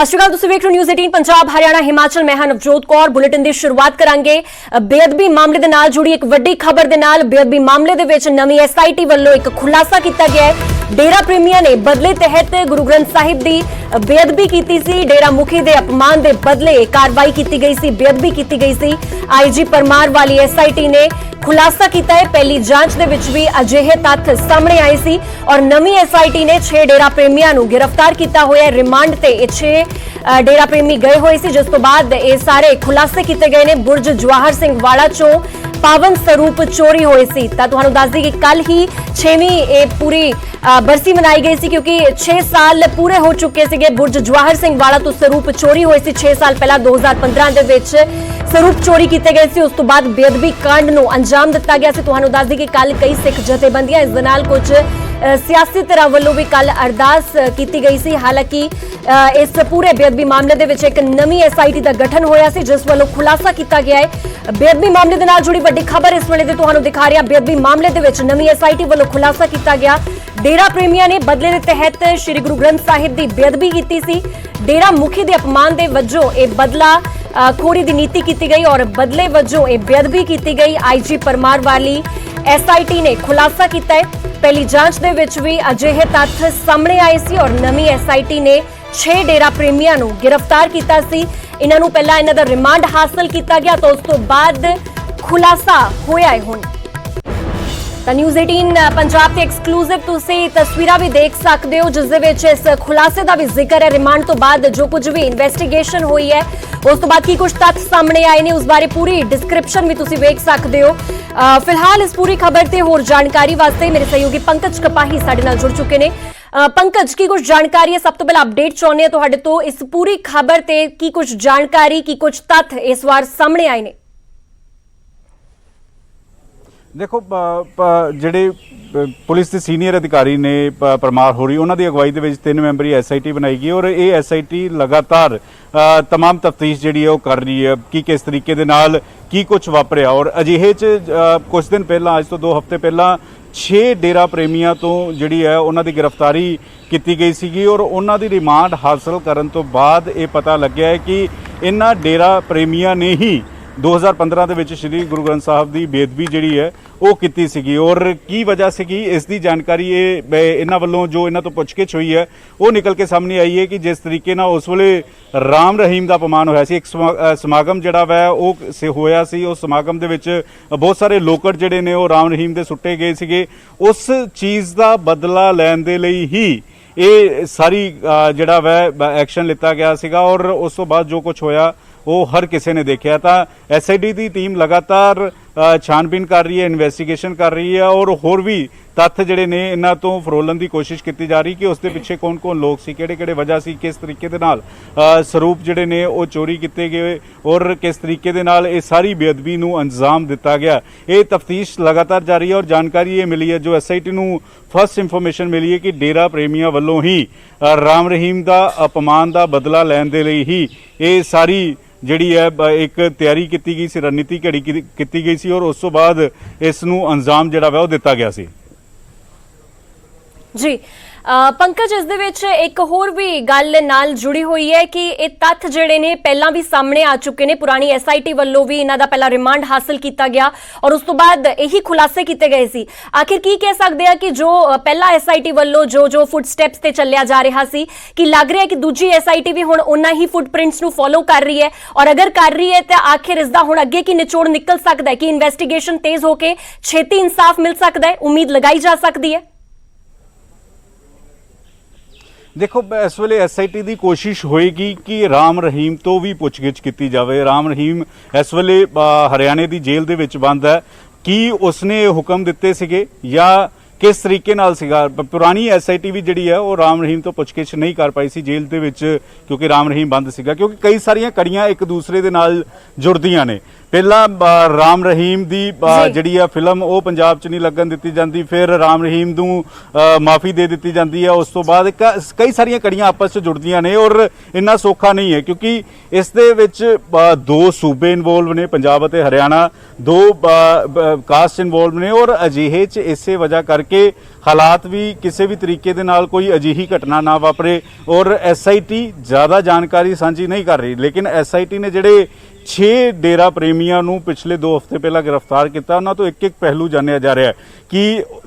ਸਤਿ ਸ਼੍ਰੀ ਅਕਾਲ, ਤੁਸੀਂ ਵੇਖ ਰਹੇ ਹੋ ਨਿਊਜ਼ 18 ਪੰਜਾਬ ਹਰਿਆਣਾ ਹਿਮਾਚਲ। ਮੈਂ ਹਾਂ ਨਵਜੋਤ ਕੌਰ। ਬੁਲੇਟਿਨ ਦੀ ਸ਼ੁਰੂਆਤ ਕਰਾਂਗੇ ਬੇਅਦਬੀ ਮਾਮਲੇ ਦੇ ਨਾਲ ਜੁੜੀ ਇੱਕ ਵੱਡੀ ਖਬਰ ਦੇ ਨਾਲ। ਬੇਅਦਬੀ ਮਾਮਲੇ ਦੇ ਵਿੱਚ ਨਵੀਂ ਐਸਆਈਟੀ ਵੱਲੋਂ ਇੱਕ ਖੁਲਾਸਾ ਕੀਤਾ ਗਿਆ ਹੈ। ਡੇਰਾ ਪ੍ਰੇਮੀਆਂ ਨੇ ਬਦਲੇ ਤਹਿਤ ਗੁਰੂ ਗ੍ਰੰਥ ਸਾਹਿਬ ਦੀ ਬੇਅਦਬੀ ਕੀਤੀ ਸੀ। ਡੇਰਾ ਮੁਖੀ ਦੇ ਅਪਮਾਨ ਦੇ ਬਦਲੇ ਕਾਰਵਾਈ ਕੀਤੀ ਗਈ ਸੀ, ਬੇਅਦਬੀ ਕੀਤੀ ਗਈ ਸੀ। ਆਈਜੀ ਪਰਮਾਰ ਵਾਲੀ ਐਸਆਈਟੀ ਨੇ खुलासा किया है। पहली जांच दे विच भी अजिहे तत्थ सामने आए सी और नवी एसआईटी ने 6 डेरा प्रेमियों को गिरफ्तार किया हुआ है। रिमांड ते 6 डेरा प्रेमी गए हुए सी, जिस तो बाद ये सारे खुलासे किए गए ने। बुरज जवाहर सिंह वाला चो पावन स्वरूप चोरी होए सी। तुहानू दस दी कि कल ही 6वीं पूरी बरसी मनाई गई सी, क्योंकि 6 साल पूरे हो चुके थे बुरज जवाहर सिंह वाला तो स्वरूप चोरी होए सी। 6 साल पहला 2015 दे विच स्वरूप चोरी किए गए सी। उस तो बाद बेअदबी कांड नूं अंजाम दिता गया सी। तुहानू दस दी कि कल कई सिख जथेबंदियां इस दे नाल कुछ सियासी धिरां वल्लों भी कल अरदास की गई सी। हालांकि इस पूरे बेअदबी मामले दे विच एक नवीं एसआईटी का गठन होया सी, जिस वल्लों खुलासा किया गया है। बेअदबी मामले दे नाल जुड़ी वड्डी खबर इस वेले ते तुहानू दिखा रहा। बेअदबी मामले दे विच नवीं एसआईटी वल्लों खुलासा किया गया। डेरा प्रेमियों ने बदले के तहत श्री गुरु ग्रंथ साहिब की बेअदबी की सी। डेरा मुखी के अपमान के वजों यह बदला खोरी की नीति की गई और बदले वजों यह बेअदबी की गई। आईजी परमार वाली एसआईटी ने खुलासा किया है। पहली जांच दे विच भी अजिहे तत्थ सामने आए सी और नवीं एसआईटी ने 6 डेरा प्रेमियों को गिरफ्तार किया सी। इन्हां नूं पहला इन्हां दा रिमांड हासिल किया गया तो उस तो बाद खुलासा होया है। हुण न्यूज़ 18 पंजाब के एक्सक्लूसिव तुसी तस्वीरां भी देख सकते हो, जिस दे विच इस खुलासे का भी जिक्र है। रिमांड तो बाद जो कुछ भी इन्वेस्टिगेशन हुई है उस तो बाद की कुछ तथ्य सामने आए ने, उस बारे पूरी डिस्क्रिप्शन भी तुसी देख सकते हो। फिलहाल इस पूरी खबर से होर जानकारी वास्ते मेरे सहयोगी पंकज कपाही साडे नाल जुड़ चुके ने। पंकज, की कुछ जानकारी है? सब तो पहले अपडेट चाहुंदे हां तुहाडे तो इस पूरी खबर ते की कुछ जानकारी, की कुछ तथ्य इस बार सामने आए ने? देखो ਜਿਹੜੇ पुलिस के सीनियर अधिकारी ने परमार होरी उन्हों की अगवाई के 3 मैंबरी एसआईटी बनाई गई और ये एसआईटी लगातार तमाम तफ्तीश जी कर रही है कि किस तरीके दे नाल की कुछ वापरिया। और अजिहे कुछ दिन पहला, अज तो 2 हफ्ते पहला 6 डेरा प्रेमियों तो जी है उन्हों की गिरफ्तारी की गई सी और उन्हों की रिमांड हासिल करने तो बाद ये पता लग्या है कि इन्हां डेरा प्रेमियों ने ही 2015 ਦੇ ਵਿੱਚ श्री गुरु ग्रंथ साहब की बेअदबी जी है वो की सी और की वजह से इसकी जानकारी इन्हों वालों जो इन्हों तो पुछगिछ हुई है वो निकल के सामने आई है कि जिस तरीके ना उस वेले राम रहीम का अपमान होया सी। एक समागम जड़ा वै वो होया सी। उस समागम दे विच बहुत सारे लोकड़ जिहड़े ने वो राम रहीम दे सुट्टे गए सीगे। उस चीज़ का बदला लैण दे लई ही ये सारी जड़ा वै एक्शन लिता गया सीगा और उस तो बाद जो कुछ होया वो हर किसी ने देखा। तो एसआईटी की टीम लगातार छानबीन कर रही है, इन्वेस्टिगेशन कर रही है और होर भी तत्थ जिहड़े ने इन्हां तो फरोलन की कोशिश की जा रही कि उसके पिछे कौन कौन लोग सी, किहड़े वजह सी, किस तरीके दे नाल स्वरूप जिहड़े ने वो चोरी किए गए और किस तरीके दे नाल ये सारी बेअदबी नूं अंजाम दिता गया। ये तफ्तीश लगातार जारी है और जानकारी ये मिली है, जो एसआईटी नूं फर्स्ट इंफॉर्मेशन मिली है कि डेरा प्रेमियों वालों ही राम रहीम का अपमान का बदला लैण दे लई ही ये सारी जिहड़ी है एक तैयारी की गई सी, रणनीति घड़ी की गई सी और उस तो बाद इस नूं अंजाम जिहड़ा वा वो दिता गया सी। जी पंकज, इस दे विच एक होर भी गल नाल जुड़ी हुई है कि ये तत्थ जिहड़े ने पहला भी सामने आ चुके ने। पुरानी एसआईटी वल्लों भी इन्हां दा पहला रिमांड हासिल किया गया और उस तो बाद यही खुलासे किए गए सी। आखिर की कह सकते हैं कि जो पहला एसआईटी वल्लों जो फुट स्टैप्स ते चलिया जा रहा सी, कि लग रहा है कि दूजी एसआईटी भी हुण उन्ना ही फुटप्रिंट्स नूं फॉलो कर रही है और अगर कर रही है तो आखिर इसका हुण अगे की निचोड़ निकल सकता है कि इन्वेस्टिगेशन तेज होकर छेती इंसाफ मिल सकता है, उम्मीद लगाई जा सकती है? देखो इस वेले एसआईटी की कोशिश होएगी कि राम रहीम तो भी पुछगिछ की जाए। राम रहीम इस वेले हरियाणे की जेल दे विच बंद है। कि उसने हुक्म दिते सीगे या किस तरीके नाल सीगा? पुरानी एसआईटी भी जिहड़ी है वो राम रहीम तो पुछगिछ नहीं कर पाई सी जेल दे विच, क्योंकि राम रहीम बंद सीगा, क्योंकि कई सारियां कड़ियां एक दूसरे दे नाल जुड़दियां ने। पहला राम रहीम दी जिहड़ी है फिल्म वो पंजाब च नहीं लगन दित्ती जांदी, फिर राम रहीम नूं माफ़ी दे दित्ती जांदी है। उस तो बाद कई सारियां कड़ियां आपस च जुड़दियां ने और इन्ना सौखा नहीं है, क्योंकि इस दे विच 2 सूबे इनवोल्व ने, पंजाब अते हरियाणा, 2 कास्ट इनवोल्व ने और अजिहे च इसे वजह करके ਕਰਕੇ ਹਾਲਾਤ ਵੀ ਕਿਸੇ ਵੀ ਤਰੀਕੇ ਦੇ ਨਾਲ ਕੋਈ ਅਜਿਹੀ ਘਟਨਾ ਨਾ ਵਾਪਰੇ। ਔਰ SIT ਜ਼ਿਆਦਾ ਜਾਣਕਾਰੀ ਸਾਂਝੀ ਨਹੀਂ ਕਰ ਰਹੀ, ਲੇਕਿਨ SIT ਨੇ ਜਿਹੜੇ 6 ਡੇਰਾ ਪ੍ਰੇਮੀਆਂ ਨੂੰ ਪਿਛਲੇ 2 ਹਫ਼ਤੇ ਪਹਿਲਾਂ ਗ੍ਰਿਫਤਾਰ ਕੀਤਾ, ਉਹਨਾਂ ਤੋਂ ਇੱਕ ਪਹਿਲੂ ਜਾਣਿਆ ਜਾ ਰਿਹਾ ਹੈ ਕਿ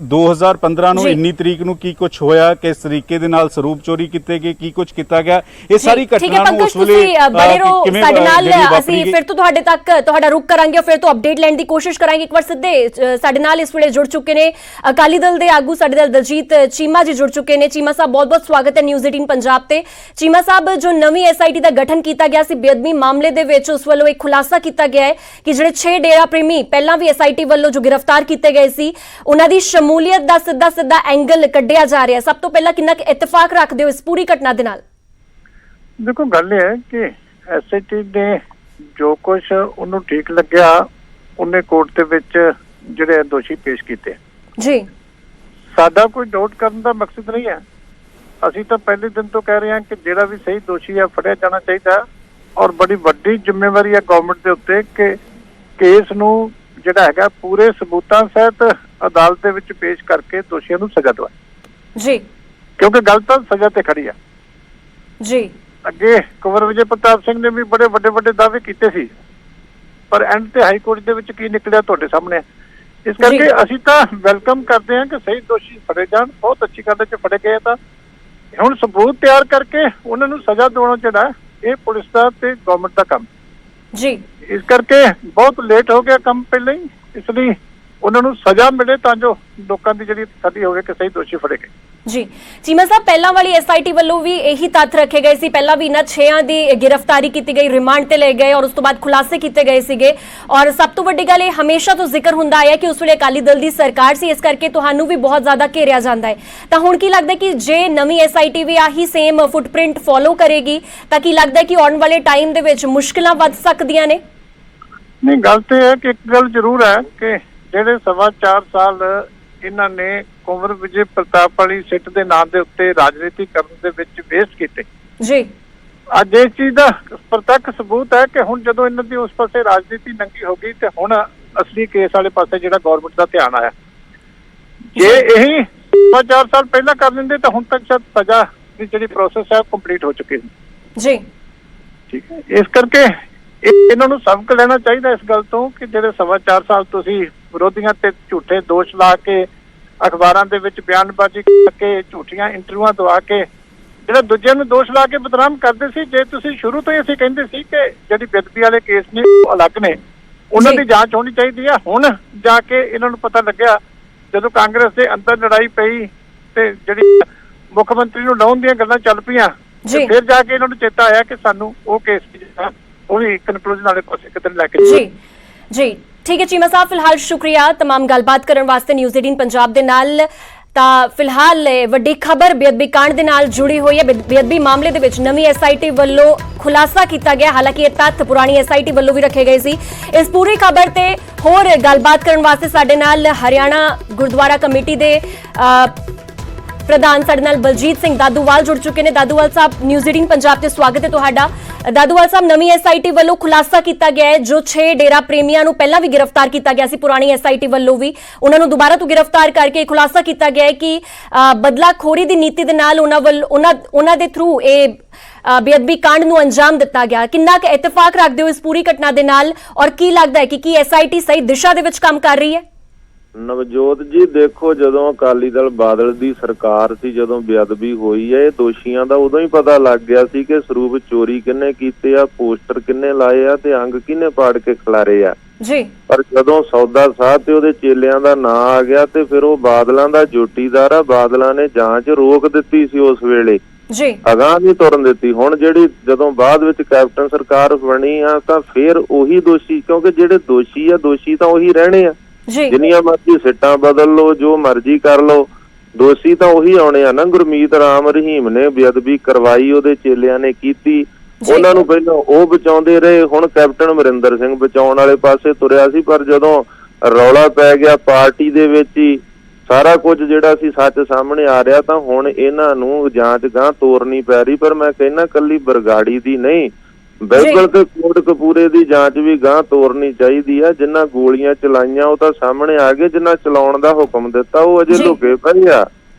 2015 ਨੂੰ ਇੰਨੀ ਤਰੀਕ ਨੂੰ ਕੀ ਕੁਝ ਹੋਇਆ, ਕਿਸ ਤਰੀਕੇ ਦੇ ਨਾਲ ਸਰੂਪ ਚੋਰੀ ਕੀਤੇ ਗਏ, ਕੀ ਕੁਝ ਕੀਤਾ ਗਿਆ। ਇਹ ਸਾਰੀ ਘਟਨਾ ਨੂੰ ਉਸ ਵੇਲੇ ਸਾਡੇ ਨਾਲ ਅਸੀਂ ਫਿਰ ਤੋਂ ਤੁਹਾਡੇ ਤੱਕ ਤੁਹਾਡਾ ਰੁਕ ਕਰਾਂਗੇ, ਫਿਰ ਤੋਂ ਅਪਡੇਟ ਲੈਣ ਦੀ ਕੋਸ਼ਿਸ਼ ਕਰਾਂਗੇ। ਇੱਕ ਵਾਰ ਸਿੱਧੇ ਸਾਡੇ ਨਾਲ ਇਸ ਵੇਲੇ ਜੁੜ ਚੁੱਕੇ ਨੇ ਅਕਾਲੀ ਦਲ ਦੇ ਆਗੂ ਸਾਡੇ ਨਾਲ ਦਲਜੀਤ ਚੀਮਾ ਜੀ ਜੁੜ ਚੁੱਕੇ ਨੇ। ਚੀਮਾ ਸਾਹਿਬ ਬਹੁਤ-ਬਹੁਤ ਸਵਾਗਤ ਹੈ ਨਿਊਜ਼ 18 ਪੰਜਾਬ ਤੇ। ਚੀਮਾ ਸਾਹਿਬ, ਜੋ ਨਵੀਂ SIT ਦਾ ਗਠਨ ਕੀਤਾ ਗਿਆ ਸੀ ਬੇਅਦਬੀ ਮਾਮਲੇ ਦੇ ਵਿੱਚ, ਉਸ ਵੱਲੋਂ ਇੱਕ ਖੁਲਾਸਾ ਕੀਤਾ ਗਿਆ ਹੈ ਕਿ ਜਿਹੜੇ 6 ਡੇਰਾ ਪ੍ਰੇਮੀ ਪਹਿਲਾਂ ਵੀ SIT ਵੱਲੋਂ ਜੋ ਗ੍ਰਿਫਤਾਰ ਕੀਤੇ ਗਏ ਸੀ, ਉਹਨਾਂ ਦੀ ਸ਼ਮੂਲੀਅਤ ਦਾ ਸਿੱਧਾ ਐਂਗਲ ਕੱਢਿਆ ਜਾ ਰਿਹਾ। ਸਭ ਤੋਂ ਪਹਿਲਾਂ ਕਿੰਨਾ ਕੁ ਇਤਫਾਕ ਰੱਖਦੇ ਹੋ ਇਸ ਪੂਰੀ ਘਟਨਾ ਦੇ ਨਾਲ? ਦੇਖੋ, ਗੱਲ ਇਹ ਹੈ ਕਿ SIT ਨੇ ਜੋ ਕੁਝ ਉਹਨੂੰ ਠੀਕ ਲੱਗਿਆ ਉਹਨੇ ਕੋਰਟ ਦੇ ਵਿੱਚ ਜਿਹੜੇ ਦੋਸ਼ੀ ਪੇਸ਼ ਕੀਤੇ ਜੀ। ਸਾਡਾ ਕੋਈ ਡਾਊਟ ਕਰਨ ਦਾ ਮਕਸਦ ਨਹੀਂ ਹੈ। ਅਸੀਂ ਤਾਂ ਪਹਿਲੇ ਦਿਨ ਤੋਂ ਕਹਿ ਰਹੇ ਹਾਂ ਕਿ ਜਿਹੜਾ ਵੀ ਸਹੀ ਦੋਸ਼ੀ ਹੈ ਫੜਿਆ ਜਾਣਾ ਚਾਹੀਦਾ, ਔਰ ਬੜੀ ਵੱਡੀ ਜ਼ਿੰਮੇਵਾਰੀ ਹੈ ਗਵਰਨਮੈਂਟ ਦੇ ਉੱਤੇ ਕਿ ਕੇਸ ਨੂੰ ਜਿਹੜਾ ਹੈਗਾ ਪੂਰੇ ਸਬੂਤਾਂ ਸਹਿਤ ਅਦਾਲਤ ਦੇ ਵਿੱਚ ਪੇਸ਼ ਕਰਕੇ ਦੋਸ਼ੀਆਂ ਨੂੰ ਸਜ਼ਾ ਦਿਵਾਏ ਜੀ, ਕਿਉਂਕਿ ਗੱਲ ਤਾਂ ਸਜ਼ਾ ਤੇ ਖੜੀ ਹੈ ਜੀ। ਅੱਗੇ ਕੁੰਵਰ ਵਿਜੇ ਪ੍ਰਤਾਪ ਸਿੰਘ ਨੇ ਵੀ ਬੜੇ ਵੱਡੇ ਦਾਅਵੇ ਕੀਤੇ ਸੀ, ਪਰ ਐਂਡ ਤੇ ਹਾਈ ਕੋਰਟ ਦੇ ਵਿੱਚ ਕੀ ਨਿਕਲਿਆ ਤੁਹਾਡੇ ਸਾਹਮਣੇ। ਇਸ ਕਰਕੇ ਅਸੀਂ ਤਾਂ ਵੈਲਕਮ ਕਰਦੇ ਹਾਂ ਕਿ ਸਹੀ ਦੋਸ਼ੀ ਫੜੇ ਜਾਣ। ਬਹੁਤ ਅੱਛੀ ਗੱਲ ਹੈ ਕਿ ਫੜੇ ਗਏ, ਤਾਂ ਹੁਣ ਸਬੂਤ ਤਿਆਰ ਕਰਕੇ ਉਹਨਾਂ ਨੂੰ ਸਜ਼ਾ ਦਿਵਾਉਣਾ ਚਾਹੀਦਾ। ਇਹ ਪੁਲਿਸ ਦਾ ਤੇ ਗਵਰਨਮੈਂਟ ਦਾ ਕੰਮ ਜੀ। ਇਸ ਕਰਕੇ ਬਹੁਤ ਲੇਟ ਹੋ ਗਿਆ ਕੰਮ ਪਹਿਲਾਂ ਹੀ, ਇਸ ਲਈ ਉਹਨਾਂ ਨੂੰ ਸਜ਼ਾ ਮਿਲੇ ਤਾਂ ਜੋ ਲੋਕਾਂ ਦੀ ਜਿਹੜੀ ਤਸੱਲੀ ਹੋਵੇ ਕਿ ਸਹੀ ਦੋਸ਼ੀ ਫੜੇ ਗਏ ਜੀ। ਚੀਮਾ ਸਾਹਿਬ, ਪਹਿਲਾਂ ਵਾਲੀ SIT ਵੱਲੋਂ ਵੀ ਇਹੀ ਤੱਥ ਰੱਖੇ ਗਏ ਸੀ, ਪਹਿਲਾਂ ਵੀ ਇਹਨਾਂ 6 ਦੀ ਗ੍ਰਿਫਤਾਰੀ ਕੀਤੀ ਗਈ, ਰਿਮਾਂਡ ਤੇ ਲਏ ਗਏ ਔਰ ਉਸ ਤੋਂ ਬਾਅਦ ਖੁਲਾਸੇ ਕੀਤੇ ਗਏ ਸੀਗੇ। ਔਰ ਸਭ ਤੋਂ ਵੱਡੀ ਗੱਲ ਇਹ ਹਮੇਸ਼ਾ ਤੋਂ ਜ਼ਿਕਰ ਹੁੰਦਾ ਆਇਆ ਕਿ ਉਸ ਵੇਲੇ ਅਕਾਲੀ ਦਲ ਦੀ ਸਰਕਾਰ ਸੀ, ਇਸ ਕਰਕੇ ਤੁਹਾਨੂੰ ਵੀ ਬਹੁਤ ਜ਼ਿਆਦਾ ਘੇਰਿਆ ਜਾਂਦਾ ਹੈ। ਤਾਂ ਹੁਣ ਕੀ ਲੱਗਦਾ ਕਿ ਜੇ ਨਵੀਂ SIT ਵੀ ਆਹੀ ਸੇਮ ਫੁੱਟਪ੍ਰਿੰਟ ਫੋਲੋ ਕਰੇਗੀ ਤਾਂ ਕੀ ਲੱਗਦਾ ਕਿ ਆਉਣ ਵਾਲੇ ਟਾਈਮ ਦੇ ਵਿੱਚ ਮੁਸ਼ਕਿਲਾਂ ਵੱਧ ਸਕਦੀਆਂ ਨੇ? ਨਹੀਂ, ਗੱਲ ਤੇ ਹੈ ਕਿ ਇੱਕ ਗੱਲ ਜ਼ਰੂਰ ਹੈ ਕਿ ਜਿਹੜੇ 4.25 ਸਾਲ ਇਹਨਾਂ ਨੇ ਕੁੰਵਰ ਵਿਜੇ ਪ੍ਰਤਾਪ ਵਾਲੀ ਸਿੱਟ ਦੇ ਨਾਂ ਦੇ ਉੱਤੇ ਰਾਜਨੀਤੀ ਕਰਨ ਦੇ ਵਿੱਚ ਵੇਸਟ ਕੀਤੇ ਜੀ, ਅੱਜ ਇਸ ਚੀਜ਼ ਦਾ ਪ੍ਰਤੱਖ ਸਬੂਤ ਹੈ ਕਿ ਹੁਣ ਜਦੋਂ ਇਹਨਾਂ ਦੀ ਉਸ ਪਾਸੇ ਰਾਜਨੀਤੀ ਨੰਗੀ ਹੋ ਗਈ ਤੇ ਹੁਣ ਅਸਲੀ ਕੇਸ ਵਾਲੇ ਪਾਸੇ ਜਿਹੜਾ ਗਵਰਨਮੈਂਟ ਦਾ ਧਿਆਨ ਆਇਆ। ਜੇ ਇਹੀ 4 ਸਾਲ ਪਹਿਲਾਂ ਕਰ ਦਿੰਦੇ ਤਾਂ ਹੁਣ ਤੱਕ ਸ਼ਾਇਦ ਸਜ਼ਾ ਦੀ ਜਿਹੜੀ ਪ੍ਰੋਸੈਸ ਹੈ ਕੰਪਲੀਟ ਹੋ ਚੁੱਕੀ ਸੀ ਜੀ। ਠੀਕ ਹੈ, ਇਸ ਕਰਕੇ ਇਹਨਾਂ ਨੂੰ ਸਬਕ ਲੈਣਾ ਚਾਹੀਦਾ ਇਸ ਗੱਲ ਤੋਂ ਕਿ ਜਿਹੜੇ 4.25 ਸਾਲ ਤੁਸੀਂ ਵਿਰੋਧੀਆਂ ਤੇ ਝੂਠੇ ਦੋਸ਼ ਲਾ ਕੇ ਅਖਬਾਰਾਂ ਦੇ ਵਿੱਚ ਬਿਆਨਬਾਜ਼ੀ ਕਰਕੇ ਝੂਠੀਆਂ ਇੰਟਰਵਿਊਆਂ ਦਵਾ ਕੇ ਜਿਹੜਾ ਦੂਜਿਆਂ ਨੂੰ ਦੋਸ਼ ਲਾ ਕੇ ਬਦਨਾਮ ਕਰਦੇ ਸੀ। ਜੇ ਤੁਸੀਂ ਸ਼ੁਰੂ ਤੋਂ ਹੀ ਅਸੀਂ ਕਹਿੰਦੇ ਸੀ ਕਿ ਜਿਹੜੀ ਬੇਅਦਬੀ ਵਾਲੇ ਕੇਸ ਨੇ ਉਹ ਅਲੱਗ ਨੇ, ਉਹਨਾਂ ਦੀ ਜਾਂਚ ਹੋਣੀ ਚਾਹੀਦੀ ਹੈ। ਹੁਣ ਜਾ ਕੇ ਇਹਨਾਂ ਨੂੰ ਪਤਾ ਲੱਗਿਆ ਜਦੋਂ ਕਾਂਗਰਸ ਦੇ ਅੰਦਰ ਲੜਾਈ ਪਈ ਤੇ ਜਿਹੜੀ ਮੁੱਖ ਮੰਤਰੀ ਨੂੰ ਲਾਉਣ ਦੀਆਂ ਗੱਲਾਂ ਚੱਲ ਪਈਆਂ, ਫਿਰ ਜਾ ਕੇ ਇਹਨਾਂ ਨੂੰ ਚੇਤਾ ਆਇਆ ਕਿ ਸਾਨੂੰ ਉਹ ਕੇਸ ਉਹ ਵੀ ਕਨਕਲੂਜਨ ਵਾਲੇ ਪਾਸੇ ਕਿਤੇ ਲੈ ਕੇ ਜੀ। ਠੀਕ ਹੈ ਚੀਮਾ ਸਾਹਿਬ, ਫਿਲਹਾਲ ਸ਼ੁਕਰੀਆ तमाम ਗੱਲਬਾਤ ਕਰਨ ਵਾਸਤੇ ਨਿਊਜ਼ 18 ਪੰਜਾਬ ਦੇ ਨਾਲ। ਤਾਂ ਫਿਲਹਾਲ ਵੱਡੀ ਖਬਰ ਬੇਅਦਬੀ ਕਾਂਡ ਦੇ ਨਾਲ ਜੁੜੀ ਹੋਈ ਹੈ। ਬੇਅਦਬੀ ਮਾਮਲੇ ਦੇ ਵਿੱਚ ਨਵੀਂ SIT ਵੱਲੋਂ ਖੁਲਾਸਾ ਕੀਤਾ ਗਿਆ, ਹਾਲਾਂਕਿ ਇਹ ਤੱਥ ਪੁਰਾਣੀ SIT ਵੱਲੋਂ ਵੀ ਰੱਖੇ ਗਏ ਸੀ। ਇਸ ਪੂਰੀ ਖਬਰ ਤੇ ਹੋਰ ਗੱਲਬਾਤ ਕਰਨ ਵਾਸਤੇ ਸਾਡੇ ਨਾਲ ਹਰਿਆਣਾ ਗੁਰਦੁਆਰਾ ਕਮੇਟੀ ਦੇ ਪ੍ਰਧਾਨ ਸਾਡੇ ਨਾਲ ਬਲਜੀਤ ਸਿੰਘ ਦਾਦੂਵਾਲ ਜੁੜ ਚੁੱਕੇ ਨੇ। ਦਾਦੂਵਾਲ ਸਾਹਿਬ, ਨਿਊਜ਼ 18 ਪੰਜਾਬ ਤੇ ਸਵਾਗਤ ਹੈ ਤੁਹਾਡਾ। ਦਾਦੂਵਾਲ ਸਾਹਿਬ, ਨਵੀਂ SIT ਵੱਲੋਂ ਖੁਲਾਸਾ ਕੀਤਾ ਗਿਆ ਹੈ ਜੋ 6 ਡੇਰਾ ਪ੍ਰੇਮੀਆਂ ਨੂੰ ਪਹਿਲਾਂ ਵੀ ਗ੍ਰਿਫਤਾਰ ਕੀਤਾ ਗਿਆ ਸੀ ਪੁਰਾਣੀ SIT ਵੱਲੋਂ ਵੀ, ਉਹਨਾਂ ਨੂੰ ਦੁਬਾਰਾ ਤੋਂ ਗ੍ਰਿਫਤਾਰ ਕਰਕੇ ਖੁਲਾਸਾ ਕੀਤਾ ਗਿਆ ਹੈ ਕਿ ਬਦਲਾਖੋਰੀ ਦੀ ਨੀਤੀ ਦੇ ਨਾਲ ਉਹਨਾਂ ਦੇ ਥਰੂ ਇਹ ਬੇਅਦਬੀ ਕਾਂਡ ਨੂੰ ਅੰਜਾਮ ਦਿੱਤਾ ਗਿਆ। ਕਿੰਨਾ ਕੁ ਇਤਫਾਕ ਰੱਖਦੇ ਹੋ ਇਸ ਪੂਰੀ ਘਟਨਾ ਦੇ ਨਾਲ ਔਰ ਕੀ ਲੱਗਦਾ ਹੈ ਕਿ ਕੀ SIT ਸਹੀ ਦਿਸ਼ਾ ਦੇ ਵਿੱਚ ਕੰਮ ਕਰ ਰਹੀ ਹੈ? ਨਵਜੋਤ ਜੀ, ਦੇਖੋ, ਜਦੋਂ ਅਕਾਲੀ ਦਲ ਬਾਦਲ ਦੀ ਸਰਕਾਰ ਸੀ, ਜਦੋਂ ਬੇਅਦਬੀ ਹੋਈ ਹੈ, ਇਹ ਦੋਸ਼ੀਆਂ ਦਾ ਉਦੋਂ ਹੀ ਪਤਾ ਲੱਗ ਗਿਆ ਸੀ ਕਿ ਸਰੂਪ ਚੋਰੀ ਕਿਹਨੇ ਕੀਤੇ ਆ, ਪੋਸਟਰ ਕਿਹਨੇ ਲਾਏ ਆ ਤੇ ਅੰਗ ਕਿਹਨੇ ਪਾੜ ਕੇ ਖਿਲਾਰੇ ਆ ਜੀ। ਪਰ ਜਦੋਂ ਸੌਦਾ ਸਾਹਿਬ ਤੇ ਉਹਦੇ ਚੇਲਿਆਂ ਦਾ ਨਾਂ ਆ ਗਿਆ ਤੇ ਫਿਰ ਉਹ ਬਾਦਲਾਂ ਦਾ ਜੋਟੀਦਾਰ ਆ, ਬਾਦਲਾਂ ਨੇ ਜਾਂਚ ਰੋਕ ਦਿੱਤੀ ਸੀ ਉਸ ਵੇਲੇ ਜੀ, ਅਗਾਂਹ ਨਹੀਂ ਤੁਰਨ ਦਿੱਤੀ। ਹੁਣ ਜਿਹੜੀ ਜਦੋਂ ਬਾਅਦ ਵਿੱਚ ਕੈਪਟਨ ਸਰਕਾਰ ਬਣੀ ਆ ਤਾਂ ਫਿਰ ਉਹੀ ਦੋਸ਼ੀ, ਕਿਉਂਕਿ ਜਿਹੜੇ ਦੋਸ਼ੀ ਤਾਂ ਉਹੀ ਰਹਿਣੇ ਆ, ਜਿੰਨੀਆਂ ਮਰਜ਼ੀ ਸਿੱਟਾਂ ਬਦਲ ਲਓ, ਜੋ ਮਰਜ਼ੀ ਕਰ ਲਓ, ਦੋਸ਼ੀ ਤਾਂ ਉਹੀ ਆਉਣੇ ਆ ਨਾ। ਗੁਰਮੀਤ ਰਾਮ ਰਹੀਮ ਨੇ ਬੇਅਦਬੀ ਕਰਵਾਈ, ਉਹਦੇ ਚੇਲਿਆਂ ਨੇ ਕੀਤੀ, ਉਹਨਾਂ ਨੂੰ ਪਹਿਲਾਂ ਉਹ ਬਚਾਉਂਦੇ ਰਹੇ, ਹੁਣ ਕੈਪਟਨ ਅਮਰਿੰਦਰ ਸਿੰਘ ਬਚਾਉਣ ਵਾਲੇ ਪਾਸੇ ਤੁਰਿਆ ਸੀ। ਪਰ ਜਦੋਂ ਰੌਲਾ ਪੈ ਗਿਆ ਪਾਰਟੀ ਦੇ ਵਿੱਚ ਹੀ ਸਾਰਾ ਕੁਝ ਜਿਹੜਾ ਸੀ ਸੱਚ ਸਾਹਮਣੇ ਆ ਰਿਹਾ, ਤਾਂ ਹੁਣ ਇਹਨਾਂ ਨੂੰ ਜਾਂਚ ਗਾਂਹ ਤੋਰਨੀ ਪੈ ਰਹੀ। ਪਰ ਮੈਂ ਕਹਿੰਦਾ ਕੱਲੀ ਬਰਗਾੜੀ ਦੀ ਨਹੀਂ, ਬਾਈਬਲ ਤੇ ਕੋਟਕਪੂਰੇ ਦੀ ਜਾਂਚ ਵੀ ਗਾਂਹ ਤੋਰਨੀ ਚਾਹੀਦੀ ਆ। ਜਿਨ੍ਹਾਂ ਗੋਲੀਆਂ ਚਲਾਈਆਂ ਉਹ ਤਾਂ ਸਾਹਮਣੇ ਆ ਗਏ, ਜਿਨ੍ਹਾਂ ਚਲਾਉਣ ਦਾ ਹੁਕਮ ਦਿੱਤਾ ਉਹ ਅਜੇ ਲੁਕੇ ਪਏ ਆ।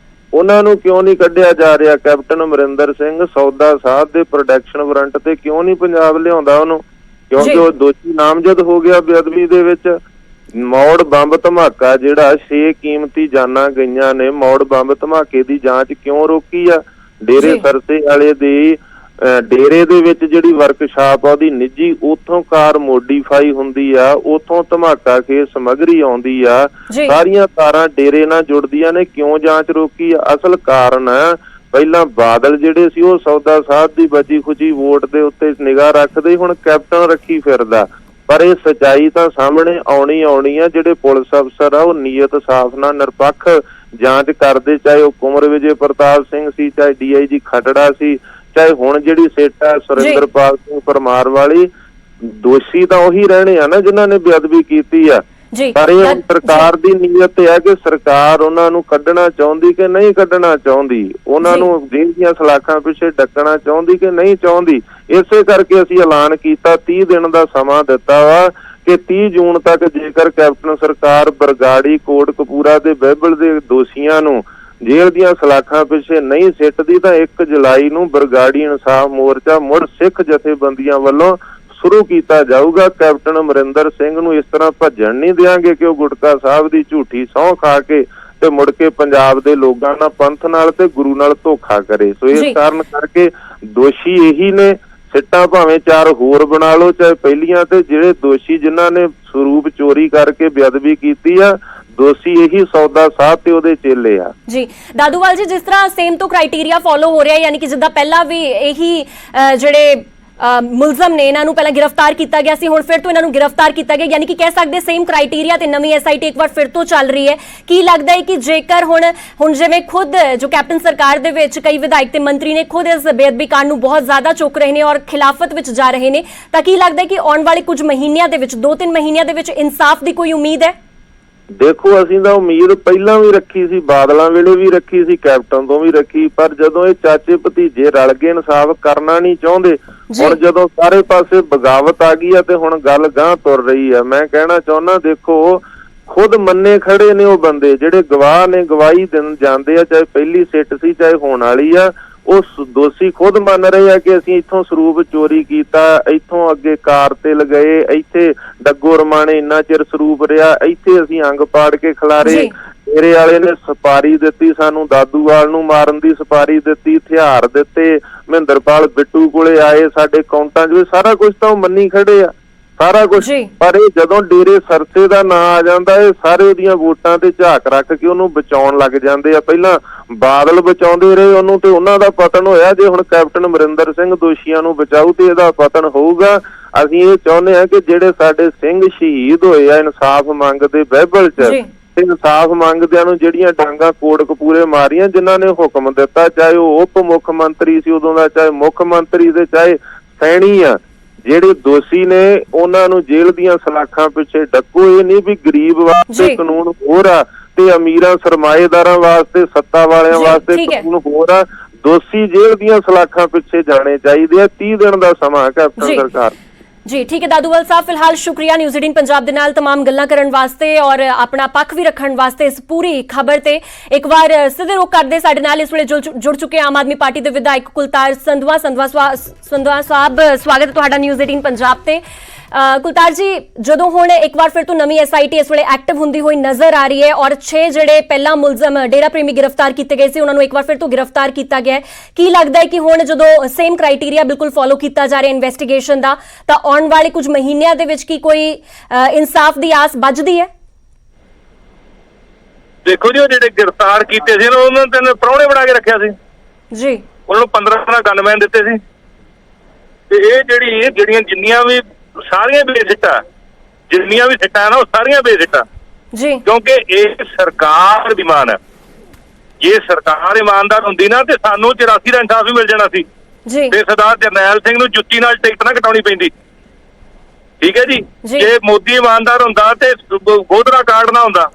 ਉਹਨਾਂ ਨੂੰ ਕਿਉਂ ਨਹੀਂ ਕੱਢਿਆ ਜਾ ਰਿਹਾ? ਕੈਪਟਨ ਅਮਰਿੰਦਰ ਸਿੰਘ ਸੌਦਾ ਸਾਧ ਦੇ ਪ੍ਰੋਟੈਕਸ਼ਨ ਵਾਰੰਟ ਤੇ ਕਿਉਂ ਨਹੀਂ ਪੰਜਾਬ ਲਿਆਉਂਦਾ ਉਹਨੂੰ? ਕਿਉਂਕਿ ਉਹ ਦੋਸ਼ੀ ਨਾਮਜ਼ਦ ਹੋ ਗਿਆ ਬੇਅਦਬੀ ਦੇ ਵਿੱਚ। ਮੌੜ ਬੰਬ ਧਮਾਕਾ ਜਿਹੜਾ 6 ਕੀਮਤੀ ਜਾਨਾਂ ਗਈਆਂ ਨੇ, ਮੌੜ ਬੰਬ ਧਮਾਕੇ ਦੀ ਜਾਂਚ ਕਿਉਂ ਰੋਕੀ ਆ? ਡੇਰੇ ਸਰਸੇ ਵਾਲੇ ਦੀ ਡੇਰੇ ਦੇ ਵਿੱਚ ਜਿਹੜੀ ਵਰਕਸ਼ਾਪ ਆ ਉਹਦੀ ਨਿੱਜੀ, ਉਥੋਂ ਕਾਰ ਮੋਡੀਫਾਈ ਹੁੰਦੀ ਆ, ਉਥੋਂ ਧਮਾਕਾ ਖੇਸ ਸਮੱਗਰੀ ਆਉਂਦੀ ਆ, ਸਾਰੀਆਂ ਤਾਰਾਂ ਡੇਰੇ ਨਾਲ ਜੁੜਦੀਆਂ ਨੇ। ਕਿਉਂ ਜਾਂਚ ਰੋਕੀ ਆ? ਅਸਲ ਕਾਰਨ ਪਹਿਲਾਂ ਬਾਦਲ ਜਿਹੜੇ ਸੀ ਉਹ ਸੌਦਾ ਸਾਧ ਦੀ ਬਚੀ ਖੁਚੀ ਵੋਟ ਦੇ ਉੱਤੇ ਨਿਗਾਹ ਰੱਖਦੇ, ਹੁਣ ਕੈਪਟਨ ਰੱਖੀ ਫਿਰਦਾ। ਪਰ ਇਹ ਸੱਚਾਈ ਤਾਂ ਸਾਹਮਣੇ ਆਉਣੀ ਆ। ਜਿਹੜੇ ਪੁਲਿਸ ਅਫਸਰ ਆ ਉਹ ਨੀਅਤ ਸਾਫ਼ ਨਾਲ ਨਿਰਪੱਖ ਜਾਂਚ ਕਰਦੇ, ਚਾਹੇ ਉਹ ਕੁਮਰ ਵਿਜੇ ਪ੍ਰਤਾਪ ਸਿੰਘ ਸੀ, ਚਾਹੇ DIG ਖਟੜਾ ਸੀ, ਚਾਹੇ ਹੁਣ ਜਿਹੜੀ ਸਿੱਟ ਹੈ ਸੁਰਿੰਦਰਪਾਲ ਸਿੰਘ ਪਰਮਾਰ ਵਾਲੀ। ਦੋਸ਼ੀ ਤਾਂ ਉਹੀ ਰਹਿਣੇ ਆ ਨਾ ਜਿਨ੍ਹਾਂ ਨੇ ਬੇਅਦਬੀ ਕੀਤੀ ਆ। ਪਰ ਇਹ ਸਰਕਾਰ ਦੀ ਨੀਅਤ ਹੈ ਕਿ ਸਰਕਾਰ ਉਹਨਾਂ ਨੂੰ ਕੱਢਣਾ ਚਾਹੁੰਦੀ ਕਿ ਨਹੀਂ ਕੱਢਣਾ ਚਾਹੁੰਦੀ, ਉਹਨਾਂ ਨੂੰ ਜੇਲ੍ਹ ਦੀਆਂ ਸਲਾਖਾਂ ਪਿੱਛੇ ਡੱਕਣਾ ਚਾਹੁੰਦੀ ਕਿ ਨਹੀਂ ਚਾਹੁੰਦੀ। ਇਸੇ ਕਰਕੇ ਅਸੀਂ ਐਲਾਨ ਕੀਤਾ 30 ਦਿਨ ਦਾ ਸਮਾਂ ਦਿੱਤਾ ਵਾ ਕਿ 30 ਜੂਨ ਤੱਕ ਜੇਕਰ ਕੈਪਟਨ ਸਰਕਾਰ ਬਰਗਾੜੀ ਕੋਟਕਪੂਰਾ ਦੇ ਬਾਈਬਲ ਦੇ ਦੋਸ਼ੀਆਂ ਨੂੰ ਜੇਲ੍ਹ ਦੀਆਂ ਸਲਾਖਾਂ ਪਿੱਛੇ ਨਹੀਂ ਸਿੱਟਦੀ ਤਾਂ 1 ਜੁਲਾਈ ਨੂੰ ਬਰਗਾੜੀ ਇਨਸਾਫ ਮੋਰਚਾ ਮੁੜ ਸਿੱਖ ਜਥੇਬੰਦੀਆਂ ਵੱਲੋਂ ਸ਼ੁਰੂ ਕੀਤਾ ਜਾਊਗਾ। ਕੈਪਟਨ ਅਮਰਿੰਦਰ ਸਿੰਘ ਨੂੰ ਇਸ ਤਰ੍ਹਾਂ ਭੱਜਣ ਨਹੀਂ ਦਿਆਂਗੇ ਕਿ ਉਹ ਗੁਟਕਾ ਸਾਹਿਬ ਦੀ ਝੂਠੀ ਸਹੁੰ ਖਾ ਕੇ ਤੇ ਮੁੜ ਕੇ ਪੰਜਾਬ ਦੇ ਲੋਕਾਂ ਨਾਲ, ਪੰਥ ਨਾਲ ਤੇ ਗੁਰੂ ਨਾਲ ਧੋਖਾ ਕਰੇ। ਸੋ ਇਸ ਕਾਰਨ ਕਰਕੇ ਦੋਸ਼ੀ ਇਹੀ ਨੇ। ਸਿੱਟਾਂ ਭਾਵੇਂ 4 ਹੋਰ ਬਣਾ ਲਓ ਚਾਹੇ ਪਹਿਲੀਆਂ, ਤੇ ਜਿਹੜੇ ਦੋਸ਼ੀ ਜਿਨ੍ਹਾਂ ਨੇ ਸਰੂਪ ਚੋਰੀ ਕਰਕੇ ਬੇਅਦਬੀ ਕੀਤੀ ਆ, ਦੋਸ਼ੀ ਇਹੀ ਸੌਦਾ ਸਾਧ ਤੇ ਉਹਦੇ ਚੇਲੇ ਆ। ਜੀ ਦਾਦੂਵਾਲ ਜੀ, ਜਿਸ ਤਰ੍ਹਾਂ ਸੇਮ ਤੋਂ ਕ੍ਰਾਈਟੇਰੀਆ ਫੋਲੋ ਹੋ ਰਿਹਾ, ਯਾਨੀ ਕਿ ਜਿੱਦਾਂ ਪਹਿਲਾਂ ਵੀ ਇਹੀ ਜਿਹੜੇ ਮੁਲਜ਼ਮ ਨੇ ਇਹਨਾਂ ਨੂੰ ਪਹਿਲਾਂ ਗ੍ਰਿਫਤਾਰ ਕੀਤਾ ਗਿਆ ਸੀ, ਹੁਣ ਫਿਰ ਤੋਂ ਇਹਨਾਂ ਨੂੰ ਗ੍ਰਿਫਤਾਰ ਕੀਤਾ ਗਿਆ, ਯਾਨੀ ਕਿ ਕਹਿ ਸਕਦੇ ਸੇਮ ਕ੍ਰਾਈਟੇਰੀਆ ਤੇ ਨਵੀਂ SIT ਇੱਕ ਵਾਰ ਫਿਰ ਤੋਂ ਚੱਲ ਰਹੀ ਹੈ। ਕੀ ਲੱਗਦਾ ਹੈ ਕਿ ਜੇਕਰ ਹੁਣ ਜਿਵੇਂ ਖੁਦ ਜੋ ਕੈਪਟਨ ਸਰਕਾਰ ਦੇ ਵਿੱਚ ਕਈ ਵਿਧਾਇਕ ਤੇ ਮੰਤਰੀ ਨੇ ਖੁਦ ਇਸ ਬੇਅਦਬੀ ਕਾਂਡ ਨੂੰ ਬਹੁਤ ਜ਼ਿਆਦਾ ਚੁੱਕ ਰਹੇ ਨੇ ਔਰ ਖਿਲਾਫਤ ਵਿੱਚ ਜਾ ਰਹੇ ਨੇ, ਤਾਂ ਕੀ ਲੱਗਦਾ ਹੈ ਕਿ ਆਉਣ ਵਾਲੇ ਕੁਝ ਮਹੀਨਿਆਂ ਦੇ ਵਿੱਚ, 2-3 ਮਹੀਨਿਆਂ ਦੇ ਵਿੱਚ ਇਨਸਾਫ ਦੀ ਕੋਈ ਉਮੀਦ ਹੈ? ਦੇਖੋ, ਅਸੀਂ ਤਾਂ ਉਮੀਦ ਪਹਿਲਾਂ ਵੀ ਰੱਖੀ ਸੀ, ਬਾਦਲਾਂ ਵੇਲੇ ਵੀ ਰੱਖੀ ਸੀ, ਕੈਪਟਨ ਤੋਂ ਵੀ ਰੱਖੀ, ਪਰ ਜਦੋਂ ਇਹ ਚਾਚੇ ਭਤੀਜੇ ਰਲ ਕੇ ਇਨਸਾਫ ਕਰਨਾ ਨਹੀਂ ਚਾਹੁੰਦੇ, ਹੁਣ ਜਦੋਂ ਸਾਰੇ ਪਾਸੇ ਬਗਾਵਤ ਆ ਗਈ ਆ ਤੇ ਹੁਣ ਗੱਲ ਗਾਂਹ ਤੁਰ ਰਹੀ ਆ। ਮੈਂ ਕਹਿਣਾ ਚਾਹੁੰਦਾ, ਦੇਖੋ ਖੁਦ ਮੰਨੇ ਖੜੇ ਨੇ ਉਹ ਬੰਦੇ ਜਿਹੜੇ ਗਵਾਹ ਨੇ, ਗਵਾਹੀ ਦੇਣ ਜਾਂਦੇ ਆ, ਚਾਹੇ ਪਹਿਲੀ ਸਿੱਟ ਸੀ ਚਾਹੇ ਹੋਣ ਵਾਲੀ ਆ। ਉਹ ਦੋਸ਼ੀ ਖੁਦ ਮੰਨ ਰਹੇ ਆ ਕਿ ਅਸੀਂ ਇੱਥੋਂ ਸਰੂਪ ਚੋਰੀ ਕੀਤਾ, ਇੱਥੋਂ ਅੱਗੇ ਕਾਰ ਤੇ ਲਗਾਏ, ਇੱਥੇ ਡੱਗੋ ਰਮਾਣੇ ਇੰਨਾ ਚਿਰ ਸਰੂਪ ਰਿਹਾ, ਇੱਥੇ ਅਸੀਂ ਅੰਗ ਪਾੜ ਕੇ ਖਿਲਾਰੇ। ਮੇਰੇ ਵਾਲੇ ਨੇ ਸਪਾਰੀ ਦਿੱਤੀ ਸਾਨੂੰ, ਦਾਦੂਵਾਲ ਨੂੰ ਮਾਰਨ ਦੀ ਸਪਾਰੀ ਦਿੱਤੀ, ਹਥਿਆਰ ਦਿੱਤੇ, ਮਹਿੰਦਰਪਾਲ ਬਿੱਟੂ ਕੋਲੇ ਆਏ, ਸਾਡੇ ਅਕਾਊਂਟਾਂ 'ਚ ਸਾਰਾ ਕੁਝ ਤਾਂ ਉਹ ਮੰਨੀ ਖੜੇ ਆ, ਸਾਰਾ ਕੁਝ। ਪਰ ਇਹ ਜਦੋਂ ਡੇਰੇ ਸਰਸੇ ਦਾ ਨਾਂ ਆ ਜਾਂਦਾ, ਇਹ ਸਾਰੇ ਉਹਦੀਆਂ ਵੋਟਾਂ ਤੇ ਝਾਕ ਰੱਖ ਕੇ ਉਹਨੂੰ ਬਚਾਉਣ ਲੱਗ ਜਾਂਦੇ ਆ। ਪਹਿਲਾਂ ਬਾਦਲ ਬਚਾਉਂਦੇ ਰਹੇ ਉਹਨੂੰ ਤੇ ਉਹਨਾਂ ਦਾ ਪਤਨ ਹੋਇਆ। ਜੇ ਹੁਣ ਕੈਪਟਨ ਅਮਰਿੰਦਰ ਸਿੰਘ ਦੋਸ਼ੀਆਂ ਨੂੰ ਬਚਾਊ ਤੇ ਇਹਦਾ ਪਤਨ ਹੋਊਗਾ। ਅਸੀਂ ਇਹ ਚਾਹੁੰਦੇ ਹਾਂ ਕਿ ਜਿਹੜੇ ਸਾਡੇ ਸਿੰਘ ਸ਼ਹੀਦ ਹੋਏ ਆ ਇਨਸਾਫ ਮੰਗਦੇ ਬਾਈਬਲ 'ਚ, ਤੇ ਇਨਸਾਫ ਮੰਗਦਿਆਂ ਨੂੰ ਜਿਹੜੀਆਂ ਡਾਂਗਾ ਕੋਟਕਪੂਰੇ ਮਾਰੀਆਂ, ਜਿਨ੍ਹਾਂ ਨੇ ਹੁਕਮ ਦਿੱਤਾ, ਚਾਹੇ ਉਹ ਉਪ ਮੁੱਖ ਮੰਤਰੀ ਸੀ ਉਦੋਂ ਦਾ, ਚਾਹੇ ਮੁੱਖ ਮੰਤਰੀ ਤੇ ਚਾਹੇ ਸੈਣੀ ਆ, ਜਿਹੜੇ ਦੋਸ਼ੀ ਨੇ ਉਹਨਾਂ ਨੂੰ ਜੇਲ੍ਹ ਦੀਆਂ ਸਲਾਖਾਂ ਪਿੱਛੇ ਡੱਕੋ। ਇਹ ਨਹੀਂ ਵੀ ਗਰੀਬ ਵਾਸਤੇ ਕਾਨੂੰਨ ਹੋਰ ਆ ਤੇ ਅਮੀਰਾਂ ਸਰਮਾਏਦਾਰਾਂ ਵਾਸਤੇ, ਸੱਤਾ ਵਾਲਿਆਂ ਵਾਸਤੇ ਕਾਨੂੰਨ ਹੋਰ ਆ। ਦੋਸ਼ੀ ਜੇਲ੍ਹ ਦੀਆਂ ਸਲਾਖਾਂ ਪਿੱਛੇ ਜਾਣੇ ਚਾਹੀਦੇ ਆ। 30 ਦਿਨ ਦਾ ਸਮਾਂ ਕੈਪਟਨ ਸਰਕਾਰ। ਜੀ ਠੀਕ ਹੈ ਦਾਦੂਵਾਲ ਸਾਹਿਬ, ਫਿਲਹਾਲ ਸ਼ੁਕਰੀਆ ਨਿਊਜ਼ 18 ਪੰਜਾਬ ਦੇ ਨਾਲ तमाम ਗੱਲਾਂ ਕਰਨ ਵਾਸਤੇ ਔਰ ਆਪਣਾ ਪੱਖ ਵੀ ਰੱਖਣ ਵਾਸਤੇ। ਇਸ ਪੂਰੀ ਖਬਰ ਤੇ ਇੱਕ ਵਾਰ ਸਿੱਧੇ ਰੁਖ ਕਰਦੇ ਸਾਡੇ ਨਾਲ ਇਸ ਵੇਲੇ ਜੁੜ ਚੁੱਕੇ ਆਮ ਆਦਮੀ ਪਾਰਟੀ ਦੇ ਵਿਧਾਇਕ ਕੁਲਤਾਰ ਸੰਧਵਾ ਸਾਹਿਬ, ਸਵਾਗਤ ਹੈ ਤੁਹਾਡਾ ਨਿਊਜ਼ 18 ਪੰਜਾਬ ਤੇ। ਕੁਲਤਾਰ ਜੀ, ਜਦੋਂ ਹੁਣ ਇੱਕ ਵਾਰ ਫਿਰ ਤੋਂ ਨਵੀਂ SIT ਇਸ ਵੇਲੇ ਐਕਟਿਵ ਹੁੰਦੀ ਹੋਈ ਨਜ਼ਰ ਆ ਰਹੀ ਹੈ ਔਰ 6 ਜਿਹੜੇ ਪਹਿਲਾਂ ਮੁਲਜ਼ਮ ਡੇਰਾ ਪ੍ਰੇਮੀ ਗ੍ਰਿਫਤਾਰ ਕੀਤੇ ਗਏ ਸੀ ਉਹਨਾਂ ਨੂੰ ਇੱਕ ਵਾਰ ਫਿਰ ਤੋਂ ਗ੍ਰਿਫਤਾਰ ਕੀਤਾ ਗਿਆ ਹੈ, ਕੀ ਲੱਗਦਾ ਹੈ ਕਿ ਹੁਣ ਜਦੋਂ ਸੇਮ ਕ੍ਰਾਈਟੇਰੀਆ ਬਿਲਕੁਲ ਫੋਲੋ ਕੀਤਾ ਜਾ ਰਿਹਾ ਇਨਵੈਸਟੀਗੇਸ਼ਨ ਦਾ, ਤਾਂ ਆਉਣ ਵਾਲੇ ਕੁਝ ਮਹੀਨਿਆਂ ਦੇ ਵਿੱਚ ਕੀ ਕੋਈ ਇਨਸਾਫ ਦੀ ਆਸ ਬੱਝਦੀ ਹੈ? ਦੇਖੋ ਜੀ, ਉਹ ਜਿਹੜੇ ਗ੍ਰਿਫਤਾਰ ਕੀਤੇ ਸੀ ਉਹਨਾਂ ਨੂੰ ਪ੍ਰਾਹੁਣੇ ਬਣਾ ਕੇ ਰੱਖਿਆ ਸੀ ਜੀ, ਉਹਨਾਂ ਨੂੰ 15 ਗਨਮੈਨ ਦਿੱਤੇ ਸੀ, ਤੇ ਇਹ ਜਿਹੜੀਆਂ ਜਿੰਨੀਆਂ ਵੀ ਸਾਰੀਆਂ ਬੇਸਿੱਟਾ, ਜਿੰਨੀਆਂ ਵੀ ਸਿੱਟਾਂ ਨਾ ਉਹ ਸਾਰੀਆਂ ਬੇਸਿੱਟਾ ਜੀ, ਕਿਉਂਕਿ ਇਹ ਸਰਕਾਰ ਦੀ ਮਾਨ ਹੈ। ਜੇ ਸਰਕਾਰ ਇਮਾਨਦਾਰ ਹੁੰਦੀ ਨਾ ਤੇ ਸਾਨੂੰ 84 ਦਾ ਇਨਸਾਫ ਵੀ ਮਿਲ ਜਾਣਾ ਸੀ ਜੀ, ਤੇ ਸਰਦਾਰ ਜਰਨੈਲ ਸਿੰਘ ਨੂੰ ਜੁੱਤੀ ਨਾਲ ਟਿਕਟ ਨਾ ਕਟਾਉਣੀ ਪੈਂਦੀ। ਠੀਕ ਹੈ ਜੀ, ਜੇ ਮੋਦੀ ਇਮਾਨਦਾਰ ਹੁੰਦਾ ਤੇ ਗੋਧਰਾ ਕਾਰਡ ਨਾ ਹੁੰਦਾ,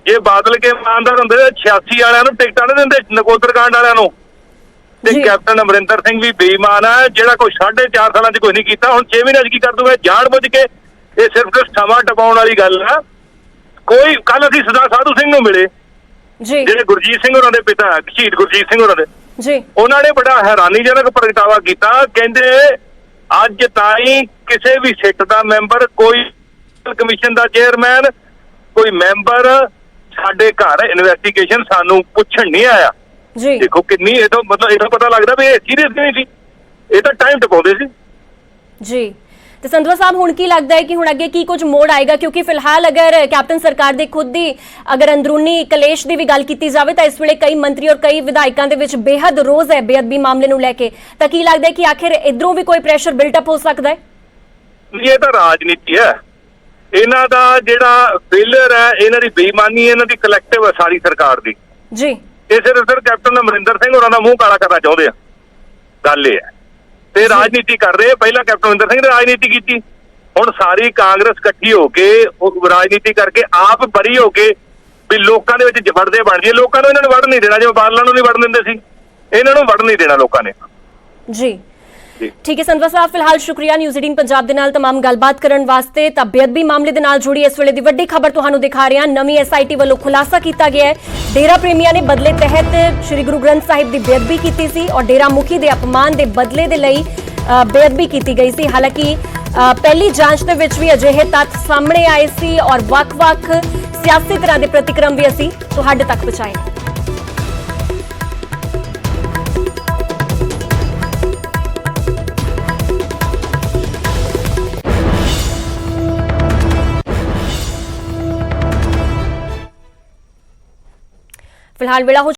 ਜੇ ਬਾਦਲ ਕੇ ਇਮਾਨਦਾਰ ਹੁੰਦੇ 86 ਵਾਲਿਆਂ ਨੂੰ ਟਿਕਟਾਂ ਨਹੀਂ ਦਿੰਦੇ, ਨਕੋਦਰ ਕਾਂਡ ਵਾਲਿਆਂ ਨੂੰ। ਤੇ ਜੀ। ਕੈਪਟਨ ਅਮਰਿੰਦਰ ਸਿੰਘ ਵੀ ਬੇਈਮਾਨ ਆ, ਜਿਹੜਾ ਕੋਈ 4.5 ਸਾਲਾਂ 'ਚ ਕੁਝ ਨਹੀਂ ਕੀਤਾ, ਹੁਣ 6 ਮਹੀਨਿਆਂ 'ਚ ਕੀ ਕਰ ਦੂਗਾ ਜਾਣ ਬੁੱਝ ਕੇ। ਇਹ ਸਿਰਫ ਸਮਾਂ ਟਪਾਉਣ ਵਾਲੀ ਗੱਲ ਆ। ਕੋਈ ਕੱਲ ਅਸੀਂ ਸਰਦਾਰ ਸਾਧੂ ਸਿੰਘ ਨੂੰ ਮਿਲੇ, ਜੀ ਜਿਹੜੇ ਗੁਰਜੀਤ ਸਿੰਘ ਹੋਰਾਂ ਦੇ ਪਿਤਾ, ਸ਼ਹੀਦ ਗੁਰਜੀਤ ਸਿੰਘ ਹੋਰਾਂ ਦੇ, ਜੀ ਉਹਨਾਂ ਨੇ ਬੜਾ ਹੈਰਾਨੀਜਨਕ ਪ੍ਰਗਟਾਵਾ ਕੀਤਾ। ਕਹਿੰਦੇ ਅੱਜ ਤਾਈਂ ਕਿਸੇ ਵੀ ਸਿੱਟ ਦਾ ਮੈਂਬਰ, ਕੋਈ ਕਮਿਸ਼ਨ ਦਾ ਚੇਅਰਮੈਨ, ਕੋਈ ਮੈਂਬਰ ਸਾਡੇ ਘਰ ਇਨਵੈਸਟੀਗੇਸ਼ਨ ਸਾਨੂੰ ਪੁੱਛਣ ਨਹੀਂ ਆਇਆ। ਜੀ ਦੇਖੋ ਕਿੰਨੀ, ਇਹ ਤਾਂ ਮਤਲਬ ਇਹ ਤਾਂ ਪਤਾ ਲੱਗਦਾ ਵੀ ਇਹ ਸੀਰੀਅਸ ਨਹੀਂ ਸੀ, ਇਹ ਤਾਂ ਟਾਈਮ ਟਪਾਉਂਦੇ ਸੀ। ਜੀ ਤੇ ਸੰਧਵਾ ਸਾਹਿਬ, ਹੁਣ ਕੀ ਲੱਗਦਾ ਹੈ ਕਿ ਹੁਣ ਅੱਗੇ ਕੀ ਕੁਝ ਮੋੜ ਆਏਗਾ? ਕਿਉਂਕਿ ਫਿਲਹਾਲ ਅਗਰ ਕੈਪਟਨ ਸਰਕਾਰ ਦੇ ਖੁਦ ਦੀ ਅਗਰ ਅੰਦਰੂਨੀ ਕਲੇਸ਼ ਦੀ ਵੀ ਗੱਲ ਕੀਤੀ ਜਾਵੇ ਤਾਂ ਇਸ ਵੇਲੇ ਕਈ ਮੰਤਰੀ ਔਰ ਕਈ ਵਿਧਾਇਕਾਂ ਦੇ ਵਿੱਚ ਬੇਹੱਦ ਰੋਸ ਹੈ ਬੇਅਦਬੀ ਮਾਮਲੇ ਨੂੰ ਲੈ ਕੇ। ਤਾਂ ਕੀ ਲੱਗਦਾ ਹੈ ਕਿ ਆਖਿਰ ਇਧਰੋਂ ਵੀ ਕੋਈ ਪ੍ਰੈਸ਼ਰ ਬਿਲਟ ਅਪ ਹੋ ਸਕਦਾ ਹੈ? ਇਹ ਤਾਂ ਰਾਜਨੀਤੀ ਹੈ, ਇਹਨਾਂ ਦਾ ਜਿਹੜਾ ਫੇਲਰ ਹੈ, ਇਹਨਾਂ ਦੀ ਬੇਈਮਾਨੀ, ਇਹਨਾਂ ਦੀ ਕਲੈਕਟਿਵ ਹੈ ਸਾਰੀ ਸਰਕਾਰ ਦੀ। ਜੀ ਇਹ ਸਿਰਫ ਕੈਪਟਨ ਅਮਰਿੰਦਰ ਸਿੰਘ ਹੋਰਾਂ ਦਾ ਮੂੰਹ ਕਾਲਾ ਕਰਨਾ ਚਾਹੁੰਦੇ ਆ, ਗੱਲ ਇਹ ਹੈ। ਤੇ ਰਾਜਨੀਤੀ ਕਰ ਰਹੇ, ਪਹਿਲਾਂ ਕੈਪਟਨ ਅਮਰਿੰਦਰ ਸਿੰਘ ਨੇ ਰਾਜਨੀਤੀ ਕੀਤੀ, ਹੁਣ ਸਾਰੀ ਕਾਂਗਰਸ ਇਕੱਠੀ ਹੋ ਕੇ ਉਹ ਰਾਜਨੀਤੀ ਕਰਕੇ ਆਪ ਬਰੀ ਹੋ ਕੇ ਵੀ ਲੋਕਾਂ ਦੇ ਵਿੱਚ ਵੜਦੇ ਬਣ ਜਾਈਏ। ਲੋਕਾਂ ਨੂੰ ਇਹਨਾਂ ਨੂੰ ਵੜ ਨਹੀਂ ਦੇਣਾ, ਜਿਵੇਂ ਬਾਦਲਾਂ ਨੂੰ ਨਹੀਂ ਵੜਨ ਦਿੰਦੇ ਸੀ, ਇਹਨਾਂ ਨੂੰ ਵੜ ਨਹੀਂ ਦੇਣਾ ਲੋਕਾਂ ਨੇ। ਜੀ ਠੀਕ ਹੈ ਸੰਧਵਾ ਸਾਹਿਬ, ਫਿਲਹਾਲ ਸ਼ੁਕਰੀਆ ਨਿਊਜ਼ 18 ਪੰਜਾਬ ਦੇ ਨਾਲ तमाम ਗੱਲਬਾਤ ਕਰਨ ਵਾਸਤੇ। ਤਾਂ ਬੇਅਦਬੀ ਮਾਮਲੇ ਦੇ ਨਾਲ ਜੁੜੀ ਇਸ ਵੇਲੇ ਦੀ ਵੱਡੀ ਖਬਰ ਤੁਹਾਨੂੰ ਦਿਖਾ ਰਹੇ ਹਾਂ। ਨਵੀਂ ਐਸਆਈਟੀ ਵੱਲੋਂ ਖੁਲਾਸਾ ਕੀਤਾ ਗਿਆ ਹੈ, ਡੇਰਾ ਪ੍ਰੇਮੀਆਂ ਨੇ ਬਦਲੇ ਤਹਿਤ ਸ੍ਰੀ ਗੁਰੂ ਗ੍ਰੰਥ ਸਾਹਿਬ ਦੀ ਬੇਅਦਬੀ ਕੀਤੀ ਸੀ ਔਰ ਡੇਰਾ ਮੁਖੀ ਦੇ ਅਪਮਾਨ ਦੇ ਬਦਲੇ ਦੇ ਲਈ ਬੇਅਦਬੀ ਕੀਤੀ ਗਈ ਸੀ। ਹਾਲਾਂਕਿ ਪਹਿਲੀ ਜਾਂਚ ਦੇ ਵਿੱਚ ਵੀ ਅਜਿਹੇ ਤੱਥ ਸਾਹਮਣੇ ਆਏ ਸੀ ਔਰ ਵੱਖ-ਵੱਖ ਸਿਆਸੀ ਤਰ੍ਹਾਂ ਦੇ ਪ੍ਰਤੀਕਰਮ ਵੀ ਅਸੀਂ ਤੁਹਾਡੇ ਤੱਕ ਪਹੁੰਚਾਏ। ਫਿਲਹਾਲ ਵੇਲਾ ਹੋ